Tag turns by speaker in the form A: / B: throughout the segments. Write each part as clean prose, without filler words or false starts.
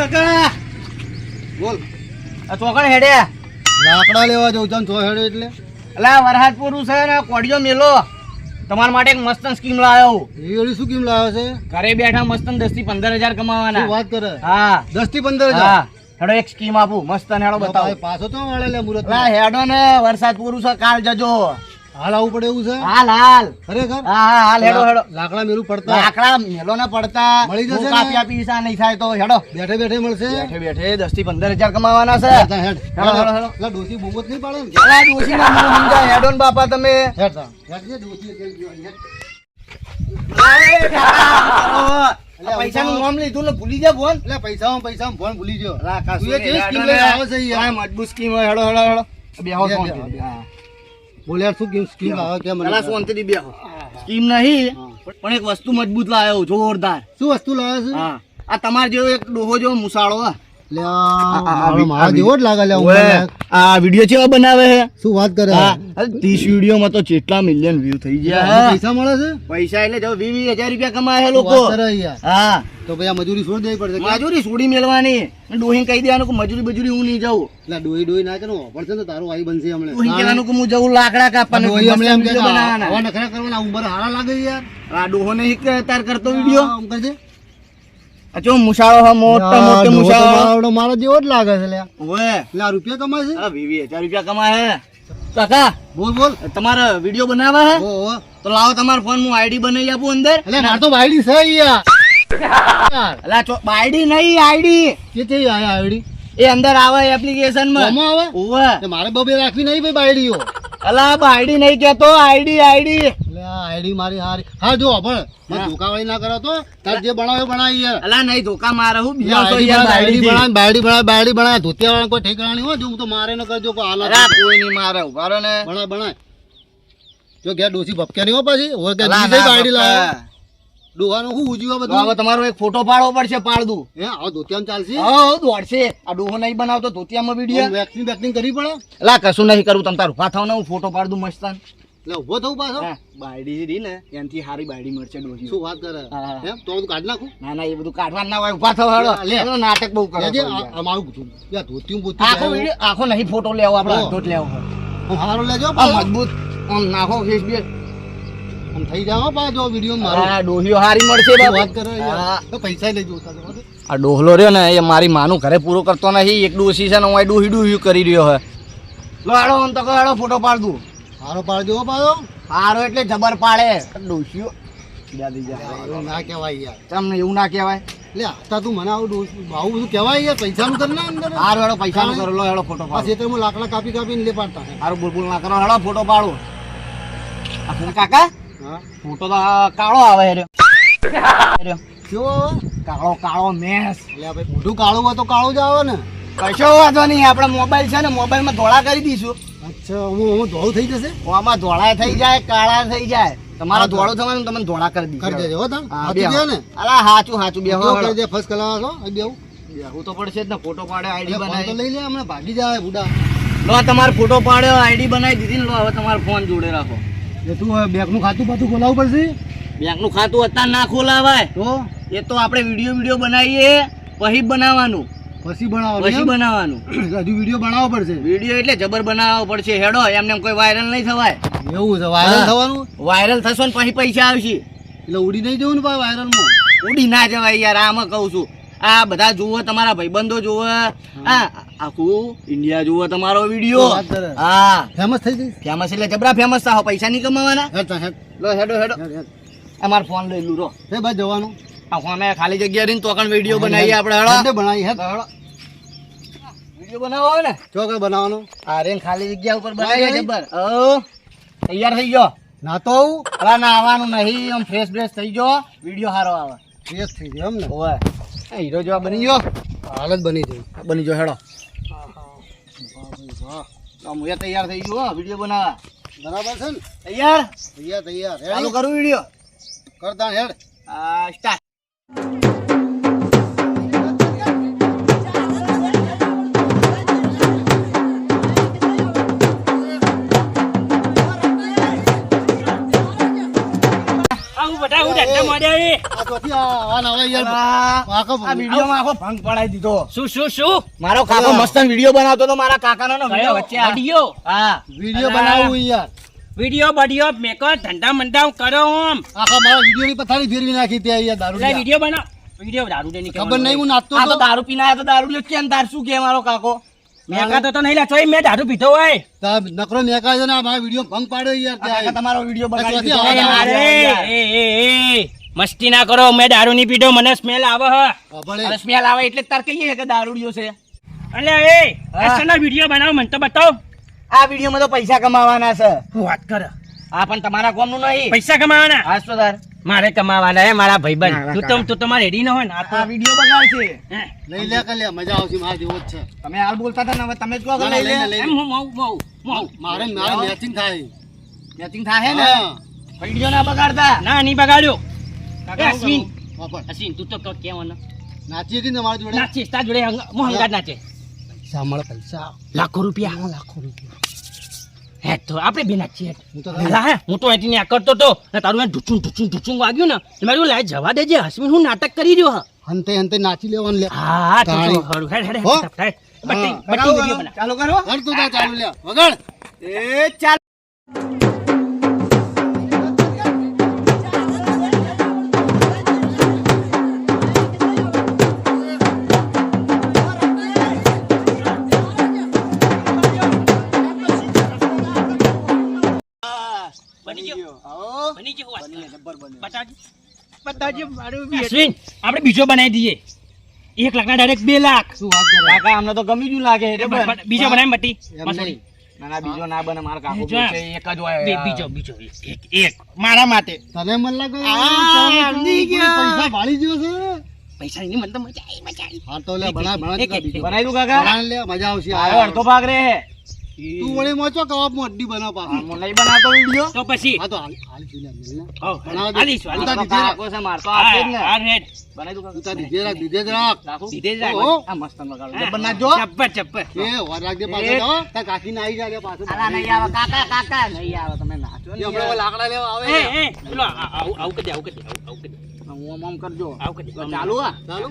A: કાકા
B: બોલ.
A: આ ચોકણ હેડે
B: લાકડા લેવા જવું છે તો હેડે એટલે
A: અલા વરહાદ પૂરું છે ને કોડિયો મેલો તમારા માટે એક મસ્ત સ્કીમ લાવ્યો
B: એવી શું કેમ લાવ્યો છે?
A: ઘરે બેઠા મસ્ત 10 થી 15,000 કમાવાના.
B: શું વાત કરે?
A: હા
B: 10 થી 15,000.
A: હા હેડો એક સ્કીમ આપું મસ્ત ને હેડો બતાવો.
B: પાછો તો વાળે લે મુરત.
A: અલા હેડો ને વરસાદ પૂરું છે કાલ જજો.
B: હાલ આવું પડે એવું છે?
A: હાલ હાલ
B: ખરેખર?
A: હા હા હાલ હેડો હેડો.
B: લાકડા મેલું પડતા
A: લાકડા મેલો ને પડતા
B: મળી જશે ને?
A: કાપ્યા પીસા નહીં થાય તો હેડો.
B: બેઠે બેઠે મળશે.
A: બેઠે બેઠે 10 થી 15,000 કમાવાના છે.
B: હેડ તા, હેડ.
A: હેડો હેડો હેડો.
B: લા ડોસી બોમત નહીં પાડે ને?
A: અલા ડોશીમાં મને સમજાય હેડો ને બાપા તમે.
B: હેડ તા. હેડ જે ડોસી કઈ ગયો હેડ.
A: પૈસાનું નામ લીધું ને ભૂલી જા ફોન.
B: એટલે પૈસા ફોન ભૂલી ગયો.
A: રાખા
B: તું એ કેવી સ્કીમ લઈને આવ્યો છે યાર?
A: આ મજબૂત સ્કીમ હોય હેડો હેડો હેડો. બેહો
B: બે,
A: શાંતિથી.
B: બે, બે.
A: હા.
B: બોલ યાર શું કેમ સ્કીમ આવે કે મને?
A: પેલા શાંતિથી બેહો. સ્કીમ નહીં પણ એક વસ્તુ મજબૂત લાવ્યો જોરદાર.
B: શું વસ્તુ લાવે છે?
A: હા આ તમાર જેવો એક ડોહો જેવો મુસાળો હે.
B: લે મારા જેવો જ લાગે લે
A: ઓએ, આ વિડિયો કેવા બનાવે હે?
B: શું વાત કરે?
A: હા 30 વિડિયોમાં તો કેટલા મિલિયન વ્યૂ થઈ ગયા હે.
B: પૈસા મળે છે?
A: પૈસા એટલે જો 20,000 રૂપિયા કમાય હે લોકો.
B: વાત કરે યાર.
A: હા
B: તો ભાઈ આ મજૂરી છોડી દેવી પડશે.
A: મજૂરી છોડી મેળવાની. ડોહી કહી દેવાનું કે મજૂરી બજૂરી હું નહીં જાઉં.
B: એટલે ડોઈ ના કરો પડશે ને તારું આઈ બનશે હમણાં.
A: ડોહી કહેવાનું કે હું જવું લાકડા કાપવાના.
B: ડોહી હમણાં એમ કે
A: વિડીયો બનાવવાના.
B: આવા નખરા કરવાના ઉંમર હારા લાગે યાર.
A: આ ડોહો નહીં તાર કરતો વિડીયો.
B: આમ કરજે.
A: આ જો મુસાળો હે મોટા મોટો મુસાળો.
B: મારો મારો જેવો જ લાગે છે લે.
A: ઓએ
B: એટલે આ રૂપિયા કમાય છે?
A: આ 20,000 રૂપિયા કમાય હે. કાકા
B: બોલ બોલ.
A: તમારે વિડીયો બનાવવા હે
B: ઓ
A: તો લાવો તમારા ફોન હું આઈડી બનાવી આપું અંદર.
B: એટલે માર તો વાયડી છે યાર.
A: અલા આઈડી નહીં આઈડી
B: કે છે આયા આઈડી?
A: એ અંદર આવે એપ્લિકેશન માં.
B: કોમાં આવે?
A: ઓવે
B: તે મારે બબે રાખવી નહીં ભાઈ બાયડીઓ.
A: અલા આઈડી નહીં કેતો આઈડી આઈડી.
B: એટલે આ આઈડી મારી હારી. હા જો પણ મને ધોકાવાળી ના કરો તો તાર જે બનાવ્યો બનાવી યાર.
A: અલા નહીં ધોકા મારે હું બીજો તો
B: આઈડી
A: યાર
B: બનાવી બાયડી બનાવે ધોતિયાવાળા કોઈ ઠેકાણા નહીં હોય જો હું તો મારે ન કરજો કોઈ હાલત.
A: અલા કોઈ નહીં મારે ઉભા રહો ને.
B: બનાય જો ઘેર ડોસી ભપક્યા નહીં હો પાછી ઓર કે
A: અલા,
B: બીજી
A: ના
B: બાયડી લાવે
A: બાપા.
B: ડોહાનું શું ઉજ્યું
A: તો
B: બધું?
A: હવે તમારો એક ફોટો પાડવો પડશે પાડ દઉં.
B: હે આ ધોતિયામાં ચાલશે?
A: હા દોડશે. આ ડોહો નહીં બનાવતો ધોતિયામાં વિડીયો.
B: વેક્સિંગ કરવી પડે?
A: અલા કશું નહીં કરું તમ તારું પાથાવ ને હું ફોટો પાડ દઉં મસ્તાન.
B: એટલે ઉભો થવું પાછો?
A: હા, બાયડી રહી ને એનાથી હારી બાયડી મળશે ડોહી.
B: શું વાત કરે?
A: હા.
B: એમ તો બધું કાઢ નાખું?
A: ના ના એ બધું કાઢવાનું ના હોય ઉભા થવા હેડો.
B: લે.
A: એનો નાટક બહુ કરે
B: લેજે,
A: છે યાર.
B: આ મારું કીધું. યાર ધોતિયું
A: આખો
B: બોતિયું
A: વિડીયો આખો નહીં ફોટો લેવો આપણે
B: હો.
A: અડધો જ લેવો હોય.
B: આમ હારો લેજો
A: આ
B: પાછો.
A: મજબૂત આમ નાખો ફેસ બે.
B: આમ થઈ જાવ પાછો વિડીયો મારો.
A: આ ડોહીઓ હારી મળશે
B: શું
A: બાપુ.
B: વાત કરે
A: હા.
B: યાર? તો પૈસા લઈ જોતા તો.
A: આ ડોહલો રહ્યો ને એ મારી માનું ઘરે પૂરો કરતો નહીં. એક ડોસી છે ને હું ડોહી ડોહી કરી રહ્યો હે. લો હેડો આમ તો કહો હેડો ફોટો પાડ દઉં.
B: હારો પાડજો હો પાછો.
A: હારો એટલે જબર પાડે ડોસીઓ. યાદી જા.
B: એવું ના કહેવાય યાર.
A: તમને એવું ના કહેવાય.
B: લે આતા તું મને આવું આવું બધું કહેવાય યાર. પૈસાનું કર ને અંદર.
A: હારો હેડો પૈસાનું કરો લો હેડો ફોટો
B: આ
A: પાડો.
B: ખેતરમાં લાકડા કાપી કાપીને લે પાડતા.
A: હારું બુલબુલ ના કરો હેડો ફોટો પાડો. આ ફોન કાકા
B: હા
A: ફોટો તો આ કાળો આવે હેર્યો. હેર્યો.
B: કેવો આવે?
A: કાળો કાળો મેસ.
B: એટલે ભાઈ મોઢું કાળું હોય તો કાળું જ આવે ને.
A: કશો વાંધો નહીં આપણે મોબાઈલ છે ને મોબાઈલમાં ધોળા કરી દઈશું.
B: અચ્છા હું ધોળું થઈ જશે?
A: આમાં ધોળા થઈ જાય કાળા થઈ જાય. તમારા ધોળું થવાનું તમે ધોળા કરી
B: કરી
A: દીધું.
B: દેજો હો તા.
A: હા,
B: હાચું કહે ને?
A: અલા હાચું હાચું બેહો
B: જો
A: હેડો.
B: કરી દે ફર્સ્ટ ક્લાસ હો. અહીં બેહું.
A: બેહવું તો પડશે જ ને ફોટો પાડે આઈડી
B: એટલે ફોન તો
A: બનાવી.
B: લઈ લે હમણાં ભાગી જાય બુડા.
A: લો તમારો ફોટો પાડ્યો આઈડી બનાવી દીધી ને લો હવે તમારો ફોન જોડે રાખો.
B: એ તું બેંકનું ખાતું પાતું ખોલાવવું પડશે
A: બેંકનું ખાતું અત્યારે ના ખોલાવાય.
B: તો
A: એ તો આપણે વિડીયો બનાવીએ પછી બનાવવાનું.
B: પછી બનાવવાનું
A: પછી
B: એમ?
A: બનાવવાનું.
B: હજુ વિડીયો બનાવવો પડશે.
A: વિડીયો એટલે જબર બનાવવો પડશે હેડો. એમને એમ કોઈ વાયરલ નહીં થવાય.
B: એવું છે વાયરલ
A: હા.
B: થવાનું?
A: વાયરલ થશો ને પછી પૈસા આવશે.
B: એટલે ઉડી નહીં જવું ને ભાઈ વાયરલમાં.
A: ઉડી ના જવાય યાર. આમાં કહું છું આ બધા જુઓ તમારા ભાઈબંધો જુઓ. આ આખું ઇન્ડિયા જુઓ તમારો વિડીયો.
B: વાત કરે.
A: હા
B: ફેમસ થઈ જઈશ.
A: ફેમસ એટલે જબરા ફેમસ થાવ. પૈસા નહીં કમાવાના.
B: હેડ તા હેડ.
A: લો હેડો હેડો.
B: હેડ, હેડ.
A: અમારો ફોન લઈ લું રો.
B: હે ભાઈ જવાનું.
A: આ ફોને ખાલી જગ્યા રહીને તો કણ વિડીયો બનાવીએ આપણે હેડો.
B: હેડ બનાવી હેડ.
A: હેડો. વિડીયો બનાવો હોય ને
B: ચો કઈ બનાવવાનું?
A: આ રેન ખાલી જગ્યા ઉપર બનાવીએ જબર. ઓ તૈયાર થઈ ગયો.
B: ના તો આવું
A: અલા ના આવવાનું નહીં. આમ ફ્રેશ બ્રેશ થઈ ગયો. વિડીયો સારો આવે.
B: ફ્રેશ થઈ ગયો એમ ને?
A: ઓય હીરો જેવા બની ગયો.
B: હાલ જ બની જાય.
A: બની ગયો હેડો. હું એ તૈયાર થઈ ગયો વિડીયો બનાવવા.
B: બરાબર છે ને?
A: તૈયાર
B: તૈયાર તૈયાર.
A: ચાલુ
B: હેડ.
A: કરું વિડીયો.
B: કરતા હેડ.
A: સ્ટાર્ટ. આવું બધા
C: ધંધા મોડ્યા એ.
B: આ ચોથી આ નવા યાર આખો
A: આ વિડીયોમાં આખો ભંગ પડાવી દીધો.
C: શું
A: મારો કાકો મસ્ત વિડીયો બનાવતો તો મારા કાકાનો ને
C: કયો
A: વચ્ચે આ.
C: વિડીયો
A: હા
B: વિડીયો બનાવું યાર
C: વિડીયો બડીયો મેકો ધંધા મંધા કરો આમ
B: આખા મારા વિડીયો ની પથારી ફેરવી નાખી ત્યાં યાર દારૂ
C: એટલે વિડીયો બનાવ વિડીયો દારૂ દે ની
B: ખબર નહીં હું નાચતો
A: આ તો
B: તો
A: દારૂ પીને આયો તો દારૂ લ્યો કેમ તાર શું કે મારો કાકો
C: મેકા તો નહીં લાચો મેં દારૂ પીધો હોય
B: તા નકરો મેકા છે ને આ મારા વિડીયો ભંગ પાડ્યો યાર
A: આ કાકા
B: ત્યાં
A: તમારો વિડીયો બગાડી
B: આ
A: દીધો.
B: ચોથી
C: અરે મસ્તી ના કરો મેં દારૂ ની પીધો મને સ્મેલ આવે હ
B: ભલે
A: અરે સ્મેલ આવે એટલે જ તાર કહીએ કે દારૂડિયો છે.
C: એટલે એ અસલનો વિડીયો બનાવો મને તો બતાવો
A: આ વિડીયોમાં તો પૈસા કમાવાના છે.
C: હું વાત કર
A: આ પણ તમારા ગામનું નહીં.
C: પૈસા કમાવાના
A: હાસ તો તાર
C: મારે કમાવાના હે મારા
A: ના,
C: ભાઈબંધ તું તો મારે રેડી ન હોય ને આ તો
A: આ વિડીયો બગાડ છે.
C: હે.
B: લઈ લે કે લે મજા આવશે મારા જેવો જ છે
A: તમે હાલ બોલતા હતા ને હવે તમે જ કહો કે
B: ના, ના,
A: લઈ લે.
B: લઈ લે.
C: એમ હું મઉ
B: મારે મેચિંગ થાય
A: મેચિંગ થાય ને
B: હા.
A: વિડીયો ના બગાડતા.
C: ના નહીં બગાડ્યો
A: કાકા,
C: એ અશ્વિન
B: વાપર.
C: અશ્વિન તું તો કેવાનો
B: નાચીએ કે ને મારી જોડે
C: નાચે તાર જોડે હું હંગાત નાચે
B: પૈસા મળે પૈસા
C: લાખો રૂપિયા હે તો આપણે બે નાચીએ
B: હું તો
C: અલા હે હું તો અહીંથી ન્યા કરતો તો ને તારું ઢૂચું વાગ્યું ને એટલે મારું લાય જવા દેજે અશ્વિન હું નાટક કરી રહ્યો હા
B: હંતે હંતે નાચી લેવાનું લે
C: હા તો
B: તાળી.
C: હળું હેડ
B: હો?
C: હેડ બટ્ટી
A: બગાડો,
C: વિડીયો બના
A: ચાલુ કરો.
B: કર તું તાર ચાલુ લે વગર
A: એ ચાલ.
C: બની ગયો
A: આવો.
C: બની ગયો વાત
A: બની
C: કર.
A: જબ્બર બની.
C: બતાજી મારું અશ્વિન આપણે બીજો બનાવી દઈએ 1 લાખ ના ડાયરેક્ટ 2 લાખ
B: શું વાત કરે
A: કાકા અમને તો ગમી જ લાગે એટલે બસ.
C: બીજો બનાવી બટી
B: એમ
C: મસળી
A: ના ના બીજો ના બને મારા કાકો
C: જો.
A: બોલશે, એક જ હોય.
C: બીજો એક મારા માટે
B: તને મન લાગે
A: આ, સમજી ગયા.
B: પૈસા ભાળી ગયો છે
C: પૈસા ની મને તો મજા આવી
B: હા તો લે ભણા ભણા
C: એક, એક,
B: બીજો
A: બનાવી દઉં કાકા.
B: ભણા લે મજા આવશે
A: મારો અડધો ભાગ રે.
B: તું વળી મોચો કબાબ માં અડ્ડી બનાવ
A: આ
B: પાછું
A: હું નહીં બનાવતો વિડીયો.
C: તો પછી
B: હા તો હાલ જોઈ લે મિલ ને
C: હો,
B: બનાવ દે.
C: હાલીશ,
B: તું
C: હાલીશ.
B: તાર
A: આ તો
B: દીધે રાખ
A: કાકો છે માર તો આપે જ ને.
C: આ રેડ
A: બનાવી દઉં
B: તું તાર
A: કાકા.
B: દીધે રાખ
A: રાખું?
C: દીધે જ રાખ.
B: ઓહો.
A: આ મસ્ત વગાડું. જબ્બર નાચજો.
C: ચપ્પર
B: એ વાર રાખજે પાછો
A: એક.
B: તો તાર કાકી ના આવી જાય પાછો
A: અલા નહીં આવે કાકા કાકા નહીં આવે તમે નાચો
B: એ
A: ને
B: આપણે
A: યાર.
B: લાકડા લેવા આવે
C: એ પેલો આવું કરી દે આવું કરી દે
A: હું આમ કરજો.
C: આવું કરી દે
A: તો ચાલુ આ
B: ચાલુ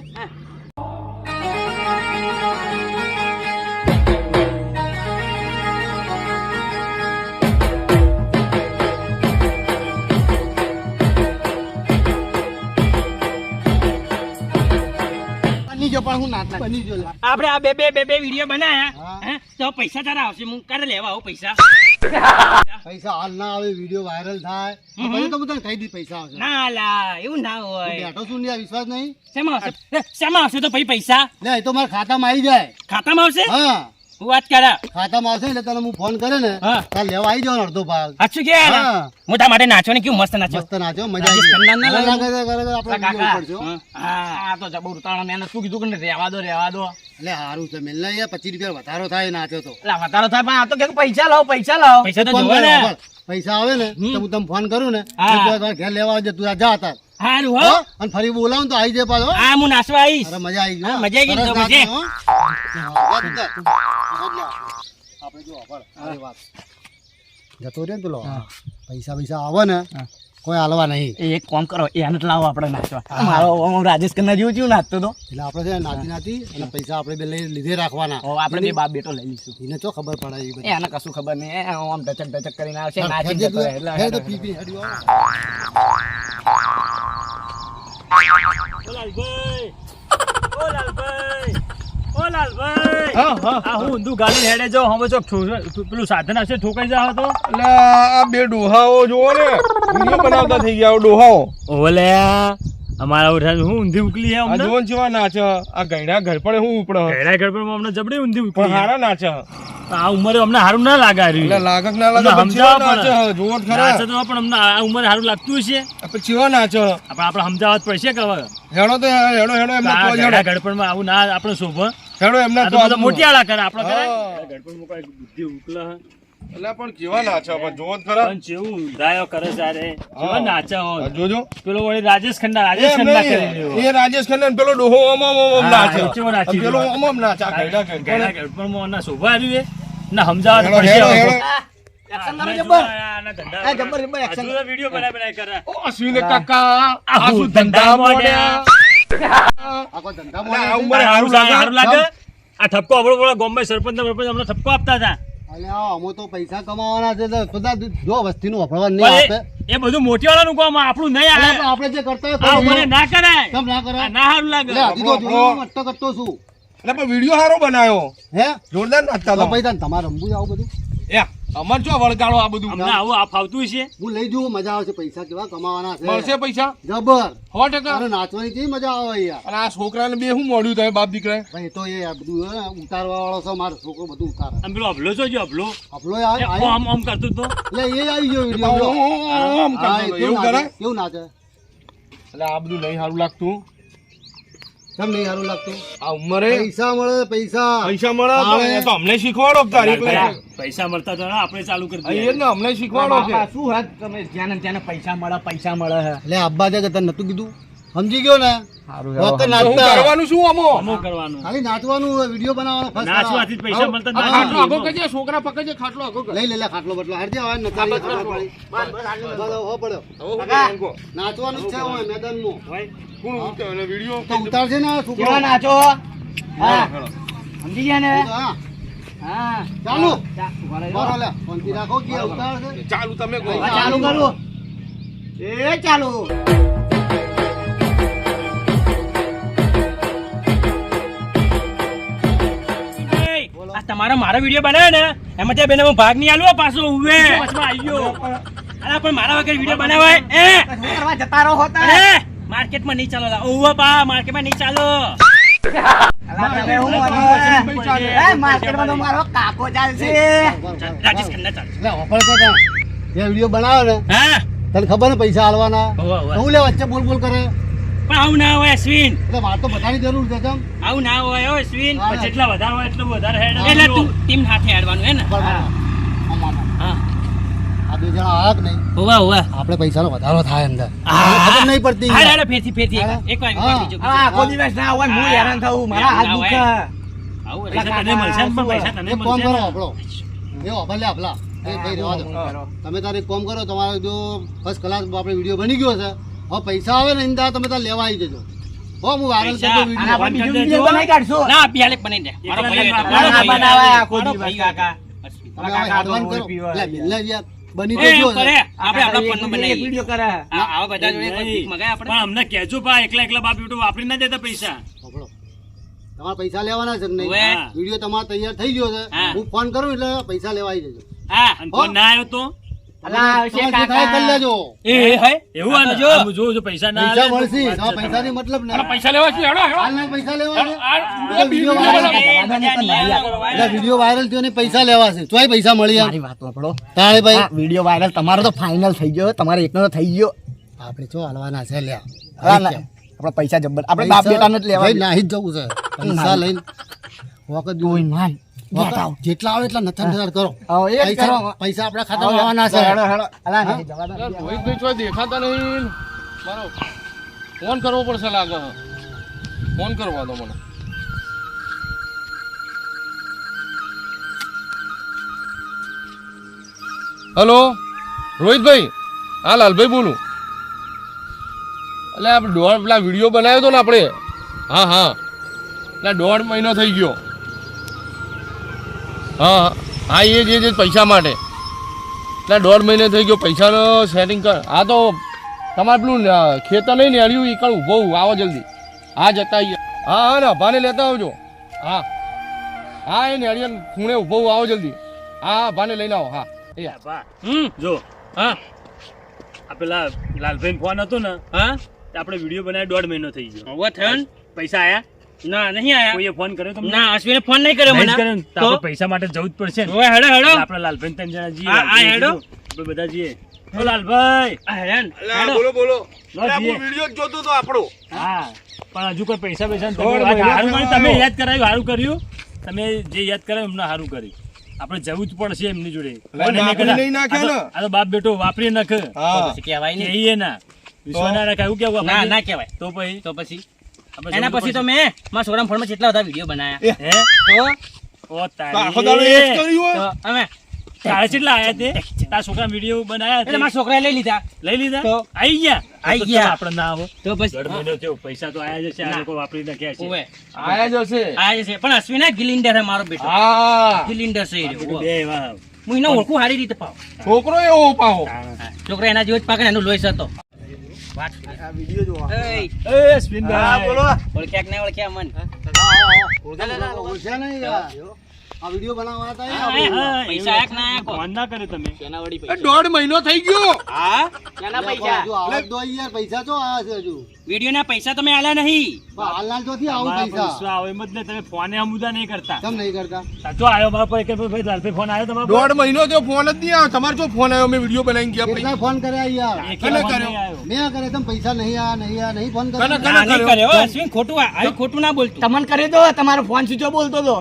A: બની ગયો પણ હું નાચ નાચ.
B: બની ગયો લે.
C: આપણે આ બે વિડીયો બનાયા
B: હા.
C: હે? તો પૈસા તારા આવશે હું ક્યારે લેવા આવું પૈસા
B: પૈસા હાલ ના આવે વિડીયો વાયરલ થાય તો પછી તો હું તને કહી દી પૈસા આવશે
C: ના લા એવું ના
B: તું
C: હોય
B: બેઠો છું ને આ વિશ્વાસ નહીં
C: શેમાં આવશે તો પછી પૈસા
B: લે એ તો મારા ખાતામાં આવી જાય
C: ખાતામાં આવશે
B: હા
C: હું વાત કરા
B: ખાતામાં આવશે એટલે તને હું ફોન કરે ને
C: હા.
B: તાર લેવા આવી જવાનો અડધો ભાગ
C: સાચું કે
B: હા.
C: હું તારા માટે નાચો ને કેવું મસ્ત નાચો
B: મસ્ત નાચો મજા આવી
C: રાજસ્થાનના ના
B: જાય
C: લાગે.
B: આપણે
A: કાકા.
B: વિડીયો પડશે હો.
A: આ તો જબર ઉતાવળા મેં એને શું કીધું કે રહેવા દો રહેવા દો.
B: એટલે સારું છે મેલ યાર 25 રૂપિયા વધારો થાય નાચો તો
A: એટલે વધારો થાય પણ આ તો કે પૈસા લાવો પૈસા લાવો.
C: પૈસા તો
B: ફોન
C: જોવે
B: કરે,
C: ને
B: ખબર. પૈસા આવે ને તો હું તમને ફોન કરું ને
C: હા.
B: તો તારા ઘેર લેવા આવજે તું જા હતા
C: હારું
B: હો?
C: હો
B: અને ફરી બોલાવું તો આવી જાય પાછો
C: હા હું નાચવા આવીશ
B: અરે મજા આવી ગઈ
C: હા,
B: હો.
C: મજા આવી ગઈ
B: સરસ
C: તો
B: નાચો,
C: મજે.
B: હો. હા, જા તું જા. આપણે જો આપણે સારી વાત જતો રે ને પેલો પૈસા આવે ને કોઈ હાલવા નહીં
A: એ એક કામ કરો એને જ લાવો આપણે નાચવા. મારો હું રાજેશ ખન્ના જેવું જેવું નાચતો હતો.
B: એટલે આપણે છે ને નાચી અને પૈસા આપણે બે લઈ લીધે રાખવાના
A: હવે આપણે બે બાપ બેટો લઈ લઈશું.
B: એને ચો ખબર પડે એ બધી
A: એને કશું ખબર નહીં એ આમ ઢચક કરીને આવશે
B: હેડ
A: નાચી
B: જે
A: જતો રહે. એટલે
B: હેડ તો પી પી હેડ્યું આવે.
D: આ હું ઊંધું ગાડીને હેડે જાઉં હવે જો પેલું સાધન હશે ઠોકાઈ જાવ તો
E: એટલે આ બે ડોહાઓ જોવો ને વિડીયો બનાવતા થઈ ગયા ડોહાઓ
D: ઓલે અમારા ઓઠા હું ઊંધી ઉકલી હે
E: આ
D: અમને
E: જોન જેવા નાચે આ ગયડા ઘર પણ હું ઉપડે
D: ઘેડા ઘર પર અમને જબડી ઊંધી
E: પણ
D: ઉકલી
E: હારા નાચે
D: આ ઉંમરે અમને સારું ના લાગે આ
E: એટલે
D: રહ્યું.
E: લાગક ના લાગે
D: અમને
E: પણ ચેવા
D: સમજાવો
E: નાચે જોવો જ ખરા
D: નાચે તો પણ અમને આ ઉંમરે સારું લાગતું હશે
E: પછી ચેવા નાચે
D: આપણે સમજાવત પડશે કે હવે
E: હેડો તો હેડો હેડો એમને
D: આ
E: તો
D: ઘેડા
E: હેડો
D: ગડપણમાં આવું ના આપણે શોભ
E: હેડો એમને
D: આ
E: તો
D: તો બધા મોટી આળા કરે આપણે કરે
E: હા.
D: ગડપણમાં કોઈ બુદ્ધિ ઉકલે હે.
E: એટલે પણ કેવા નાચે પણ જોવો જ ખરા
D: પણ જેવું ઊંધાયો કરે સારે કેવા નાચે
E: આ
D: હોય
E: જોજો
D: પેલો વળી રાજેશ ખન્ના
E: એમ
D: કરી
E: નહીં.
D: રહ્યો
E: એ રાજેશ ખન્ના ને પેલો ડોહો ઓમ ઓમ ઓમ
D: હા,
E: નાચે
D: એ ચેવો નાચી
E: અને પેલો
D: રહ્યો.
E: ઓમ ઓમ નાચે આ ગયડા ઘર
D: ઘેડા
E: પણ
D: ગડપણમાં ના શોભા આવ્યું ના સમજાવત
E: હેડો
D: પડશે
E: હેડો
D: હવે.
E: હેડો
A: એક્શન કરો જબર
D: આના ધંધા
A: એ જબર જબર એક્શન
D: હજુ તો વિડીયો બનાય કરે
E: ઓ અશ્વિન કાકા આ શું ધંધા મોડ્યા
B: આખો ધંધા
E: અલા, આ
B: મોડે
E: ઉંમરે હારું
D: સારું
E: લાગે
D: લાગે આ ઠપકો આપણો ગોમ્બે સરપંચ અમને ઠપકો આપતા હતા
B: અલ્યા અમો તો પૈસા કમાવાના છે તો બધા જો વસ્તીનું વફળવા નહીં
D: પણ
B: આપે
D: એ બધું મોટી વાળાનું કામ આપણું નહીં
B: અલ્યા,
D: આવે
B: પણ આપણે જે કરતા
D: આ
B: હોય
D: ઉંમરે ના કરાય
B: કેમ ના કરે
D: આ ના સારું લાગે
B: એટલે હજી તો જોવામાં અટક અટતો છું
E: એટલે પણ વિડીયો સારો બનાવ્યો
B: હે
E: જોરદાર નાચતા
B: તો
E: હતા
B: ભાઈ તાન તમારે રમવું આવું બધું
E: એ અમાર જો વળગાડો આ બધું
D: અમને આવું આ ફાવતું છે
B: હું લઈ જઉં મજા આવશે પૈસા કેવા કમાવાના છે
E: મળશે પૈસા
B: જબર
E: 100%.
B: અરે નાચવાની કેવી મજા આવે યાર
E: અને આ છોકરાને બે શું મળ્યું તમે બાપ દીકરા
B: ભાઈ એ તો એ આ બધું હે ને ઉતારવા વાળો છે મારો છોકરો બધું ઉતારે
D: આમ પેલો અભલો છો જો અભલો
B: આપણો
D: એ આમ આમ કરતું તો
B: એટલે એ આવી ગયો વિડીયો
E: આમ કરતો હતો. એવું કરાય
B: કેવું નાચે
E: એટલે આ બધું નહીં સારું લાગતું
B: કેમ નહીં સારું લાગતું
E: આ ઉંમરે
B: પૈસા મળે પૈસા
E: પૈસા મળે તો
B: આવે.
E: એ તો અમને શીખવાડો કે તારી એટલે
D: પૈસા મળતા તો આપણે ચાલુ કરી
E: એ જ
D: દઈએ
E: ને અમને શીખવાડો કે
A: બાપા, શું હે તમે જ્યાં ને ત્યાં પૈસા મળે હે
B: એટલે અબ્બા જે તને નતું કીધું સમજી ગયો ને
A: સારું
B: વખત
E: તો હું
B: નાચતા
E: કરવાનું શું આમો
D: અમુક કરવાનું
B: ખાલી નાચવાનું વિડીયો બનાવવાનો first
D: નાચવાથી જ પૈસા મળતા
E: આ
D: જ
E: ખાટલો આગો
D: નથી.
E: કરજે છોકરા પકડજે ખાટલો આગો કર
B: લઈ લે લે ખાટલો બટલો હરજે હવે નચારી ખબર પડી બસ, હો પડ્યો
E: હવે હું કરવાનું કહો?
B: નાચવાનું જ છે હવે મેદાનમાં
E: કોણ ઉતારે વિડીયો
B: તો ઉતારશે ને આ છોકરો
A: કેવા નાચો હા
E: હેલો.
A: સમજી ગયા ને
B: હા
A: હા
B: ચાલુ
A: ઉભા રહેજો.
B: બરો લે ફોનથી રાખો કે ઉતારશે
E: ચાલુ તમે કહો
A: હા, ચાલુ કરું એ ચાલુ
C: એ, આ તમારો મારો વિડીયો બનાવ્યો ને એમાં ત્યાં બેને હું ભાગ નહીં આલું હો પાછો ઉવે વચમાં આવી ગયો અલા પણ મારા વગર વિડીયો બનાવાય
A: શું કરવા જતા રહો હોતા
C: અરે માર્કેટમાં નહીં ચાલો લા. ઉવે પા માર્કેટમાં નહીં ચાલો
A: અલા, તમે હું માનો? એ, માર્કેટમાં તો મારો કાકો ચાલશે
C: રાજેશ ખન્ના ચાલો
B: એટલે ઓફર તો ત્યાં જે વિડીયો બનાવ્યો ને
C: હા
B: તને ખબર ને પૈસા આલવાના
C: હોવે, હોવે.
B: હું લે વચ્ચે બોલ બોલ કરે
C: પણ આવું ના હોય અશ્વિન
B: એટલે વાત તો બધાની જરૂર છે કેમ
C: આવું ના હોય હો અશ્વિન
B: હા.
D: પણ જેટલા વધારે હોય એટલું વધારે હેડ
C: એટલે તું ટીમ સાથે હેડવાનું હે ને હા
B: આ બે જણા આયા કે નહીં
C: હોવા હોવા
B: આપણે પૈસાનો વધારો થાય અંદર
C: હા.
B: ખબર નહીં પડતી
C: હાડે હાડે ફેરથી ફેરથી
B: હા.
C: એક વાર
B: હા.
C: બીજો
A: આ આખો દિવસ ના હોય હું હેરાન થવું મારા હાથ દુખે
C: આવું
D: પૈસા તને મળશે ને, પણ પૈસા તને
B: એક કામ
D: મળશે
B: કરો
D: ને.
B: આપણો એ ઓફર લે આપલા એ ભાઈ રહેવા દો તમે તારે એક કામ કરો તમારે જો ફર્સ્ટ ક્લાસ આપણે વિડીયો બની ગયો છે હવે પૈસા આવે ને ઇંદા તમે તાર લેવા આવી જજો હો હું વાયરલ
C: પૈસા.
B: કરતો
A: અને
B: વિડીયો
A: આપણે બીજું વિડીયો બનાવી કાઢશું
C: ના પિયાલે બનાવી દે મારો
D: એકલા
C: ભાઈ
D: એકલા
C: મારો
A: ના
C: ભાઈ
A: બનાવાય આખો
C: મારો
A: દિવસ
C: ભાઈ
A: કાકા.
C: અશ્વિન.
B: તમે હવે advance કરો લે મિલને યાર બની તો
C: એ
B: ગયો
C: કરે
B: છે
C: આપણે આપણા ફોનમાં
A: એક
C: બનાવી
A: વિડીયો કરે
C: આવા બધા જોડે કોઈ ભીખ મગાય આપણે
D: પણ અમને કહેજો પા એકલા એકલા બાપ યુટ્યુબ વાપરી ના દેતા પૈસા
B: સાંભળો. તમારે પૈસા લેવાના છે કે નહીં
C: ઓવે.
B: વિડીયો તમારો તૈયાર થઈ ગયો છે
C: હા.
B: હું ફોન કરું એટલે પૈસા લેવા આવી જજો
C: હા
D: અને ફોન ના આવ્યો તો
A: અલા,
B: તમારે જે
A: કાકા.
B: થાય કરી લેજો
C: એ હે
D: એવું આ
C: જો.
D: જો જો જો પૈસા ના
B: પૈસા
D: આવે તો
B: મળશે
D: વાત
B: તમારા
D: છે
B: પૈસાની મતલબ ને
E: પૈસા લેવા છે હેડો હેડો
B: હાલના પૈસા લેવા છે
E: આ
B: વિડીયો
C: એ
B: વાયરલ
C: બધા નહીં
B: એટલે વિડીયો વાયરલ થયો ને પૈસા લેવા છે ચોય પૈસા મળી
A: મારી વાત સાંભળો
B: તારે ભાઈ
A: વિડીયો વાયરલ તમારો તો ફાઇનલ થઈ ગયો તમારે એકનો તો થઈ ગયો
B: આપણે ચો હાલવાના છે લ્યા
A: આપણા પૈસા જબ્બર આપણે બાપ બેટાને જ લેવા
B: ભાઈ નાહી જ જવું છે પૈસા લઈને વખત
A: કોઈ માન
B: જેટલા આવે એટલા નથન કરો
A: હવે એ જ
B: પૈસા
A: કરો.
B: પૈસા આપણા ખાતામાં આવવાના છે
A: હેડો, હેડો. અલા, નહીં જવા દો.
E: રોહિતભાઈ ચોય દેખાતા નહીં મારો ફોન કરવો પડશે લાગે ફોન કરવા દો મને હલો રોહિતભાઈ હા લાલભાઈ બોલું એટલે આપણે દોઢ પેલા વિડીયો બનાવ્યો હતો ને આપણે હા હા એટલે 1.5 મહિનો થઈ ગયો હા હા એ જ પૈસા માટે એટલે 1.5 મહિને થઈ ગયો પૈસાનો સેટિંગ કર હા તો તમારે પેલું ખેતર નહીં નેળ્યું એ કણ ઊભો આવો જલ્દી હા જતા આવીએ હા હા ને અભાને લેતા આવજો હા હા એ નેળિયા ખૂણે ઊભો આવો જલ્દી હા અભાને લઈને આવો હા એ હા.
D: બા,
C: હમ
D: જો
C: હા
D: આ પેલા લાલભાઈ ફોન હતો ને
C: હા
D: તે આપણે વિડીયો બનાવી 1.5 મહિનો થઈ ગયો
C: હવે થયો ને?
D: પૈસા આયા
C: ના નહીં આયા
D: કોઈએ ફોન કર્યો તમને
C: ના અશ્વિને ફોન નહીં કર્યો
D: નહીં જ
C: મને
D: કર્યો ને? તો
C: તો
D: આપણે પૈસા માટે જવું જ પડશે ને
C: હવે હેડો હેડો
D: એટલે આપણે લાલભાઈ 3 જણા જઈએ
C: હા, હા, હેડો.
D: આપણે બધા જઈએ ઓ લાલભાઈ
C: આ હેડો
E: અલા, બોલો બોલો
D: લો
E: અલા,
D: જીએ.
E: આપણો વિડીયો જ જોતો તો આપણો
D: હા પણ હજુ કોઈ પૈસા પૈસા
E: દોઢ
D: સારું
E: મહિનો
D: કર્યું તમે
E: થયો.
D: યાદ કરાવ્યું સારું કર્યું તમે જે યાદ કરાવ્યું એમને સારું કર્યું આપણે જવું જ પડશે એમની જોડે કોને નહીં
E: વાપરી
D: કર્યા?
E: નહીં નાખ્યા ને?
D: આ તો બાપ બેટો વાપરી નાખે
E: હા
C: પછી કહેવાય નહીં
D: કહીએ ના વિશ્વાસ ના રાખાય એવું કેવું
C: ના
D: આપણે?
C: ના કહેવાય
D: તો પછી
C: તો પછી
D: આપણે
C: એના
D: જવું
C: પછી તો
D: પડશે.
C: મેં મારા છોકરા ફોનમાં કેટલા બધા વિડીયો બનાયા
D: હે
C: તો
D: ઓ
E: તો આખો દાડો એ જ
D: તારી
E: કર્યું હોય
C: તો અમે
D: તારે કેટલા આયા તે તારા છોકરા વિડીયો બનાયા
C: એટલે મારા છોકરાએ લઈ લીધા
D: લઈ લીધા
C: તો
D: આઈ ગયા
C: આઈ
D: તો
C: ગયા.
D: ચાલ આપણે ના આવો
C: તો બસ
D: 1.5 મહિનો થયો પૈસા તો આયા જશે આ લોકો વાપરી નાખ્યા છે
C: ઓવે
E: આયા જ હશે
C: આ છે પણ અશ્વિન ગિલિન્ડર હે મારો બેટો
E: હા
C: ગિલિન્ડર છે એ રહ્યો.
D: બે એવા
C: હું એને ઓળખું સારી રીતે પાવ
E: છોકરો એવો પાહો
C: છોકરા એના જેવો જ પાકે ને એનું લોહી હતો
A: આ વિડીયો જોવા
D: એ અશ્વિનભાઈ
A: બોલો
C: ઓળખ્યા કે નહીં ઓળખ્યા મન
B: ઓળખ્યા નહીં યાર. આ વિડીયો બનાવવા હતા
C: હા,
B: યાર.
C: હા, પૈસા આયા કે ના આયા કો?
D: ફોન ના કરે તમે
C: એના વળી
E: એ
C: પૈસા
E: 1.5 મહિનો થઈ ગયો
C: હા એના પૈસા
B: હજુ આવક દો યાર, પૈસા તો આયા છે હજુ.
C: વિડીયો ના પૈસા તમે આલ્યા નહીં
B: પણ હાલના ચોથી આવું
D: તમારા પર
B: પૈસા
D: વિશ્વાસ આવે એમ જ ને તમે ફોને અમુદા નહીં કરતા
B: કેમ નહીં કરતા?
D: સાચો આવ્યો મારા પર કે ભાઈ લાલભાઈ ફોન આવ્યો તમારો
E: 1.5 મહિનો થયો ફોન જ નહીં આવ્યો તમારો જો ફોન આવ્યો મેં વિડીયો બનાવીને ગયા
B: કેટલા ફોન કર્યા યાર?
E: કને કર્યો?
B: મેં કરે તમે પૈસા નહીં આયા નહીં આયા નહીં ફોન
E: કને
B: કર્યા?
E: કને
C: ના, નહીં
E: કર્યો?
C: કર્યો અશ્વિન ખોટું આવ્યું ખોટું ના બોલતું
A: તમને કરી દો તમારો ફોન સ્વિચ બોલતો હતો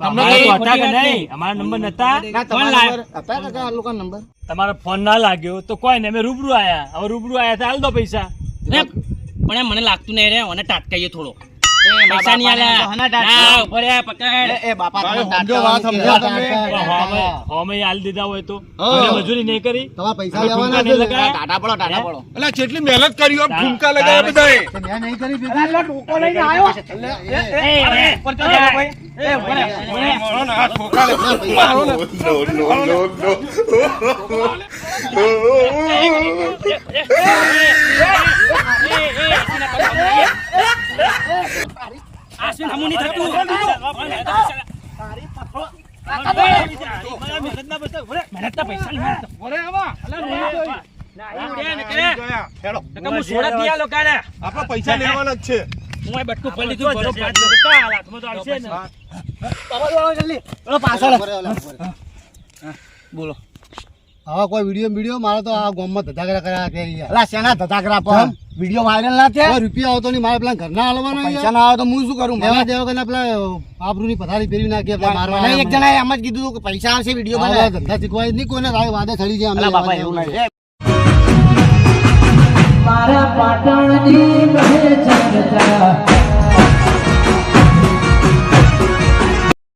D: તમને
C: અમારે
D: કોઈ
C: ખોટી
D: હતા કે
C: વાત
D: નહીં
C: નહીં.
D: અમારા નંબર નતા
A: ના
C: ફોન
A: તમારો
C: લાવ.
A: નંબર હતા કાકા આ લોકોનો નંબર
D: તમારો ફોન ના લાગ્યો તો કોઈ ને અમે રૂબરૂ આયા હવે રૂબરૂ આયા તો હાલ દો પૈસા
C: ને, પણ એમ મને લાગતું નહીં રે મને ટાટકાઈએ થોડો
A: એ
C: પૈસા નહીં
A: બાપાને
C: આલ્યા
A: તો હના ટાટકા.
C: ના, ઉભો રે, પકડ
A: એ બાપા
E: ભાઈ,
A: તમે
E: સમજો વાત,
A: ટાટકા
E: સમજો
A: મૂકી
E: તમે.
A: દો.
D: હોમે હાલ દીધા હોય તો
E: હા.
D: મને મજૂરી નહીં કરી
B: તમારા પૈસા
D: તમે
B: લેવાના
D: ટૂંકા
B: છે
D: નહીં
B: ને?
A: ટાટા પડો ટાટા પડો
E: એટલે કેટલી મહેનત કરી હોય,
D: તારા-
E: ઠુમકા લગાવ્યા બધાએ
B: તે મેં નહીં કરી ભેગી?
E: મારો ને હાથ ઠોકા લે. મારો ને.
C: આશ્વિન હમું નહીં થતું. મહેનતના પૈસા નહીં મળતા.
E: ઓરે આવા.
C: ના, ઉડે ને કરે.
E: હેડો.
C: નકર હું સોડા જ દિયા લોકાને.
E: આપણે પૈસા લેવાના જ છે.
C: હું આ બટકું ફરી લીધું, ભરોસો
D: પાંચ
C: હતો.
D: લોકો કાલ હાથમાં તો આવશે ને.
B: ઉભો રહે, ઉભો રહે.
A: બોલો
B: આવા કોઈ વિડીયો મારે તો આ ગામમાં ધધાકરા કર્યા છે યાર.
A: અલા શેના ધધાકરા પર વિડીયો વાયરલ ના
B: કોઈ
A: થયા
B: રૂપિયા આવતો નહીં, મારે પેલા ઘરના હાલવાના
A: પૈસા
B: યાર.
A: ના આવે તો હું શું કરું
B: દેવા
A: મને
B: દેવા કરીને પેલા આબરૂની પથારી ફેરવી નાખી પેલા મારવાના.
A: મને એક જણાએ એમ જ કીધું હતું કે પૈસા આવશે વિડીયો
B: આવા
A: બનાવે
B: ધંધા શીખવાય નહીં કોઈને રાય વાદે ચડી જાય અમને
A: અલા બાપા
B: લેવા
A: એવું
B: દેવા
A: નહીં
F: મારા પાટણની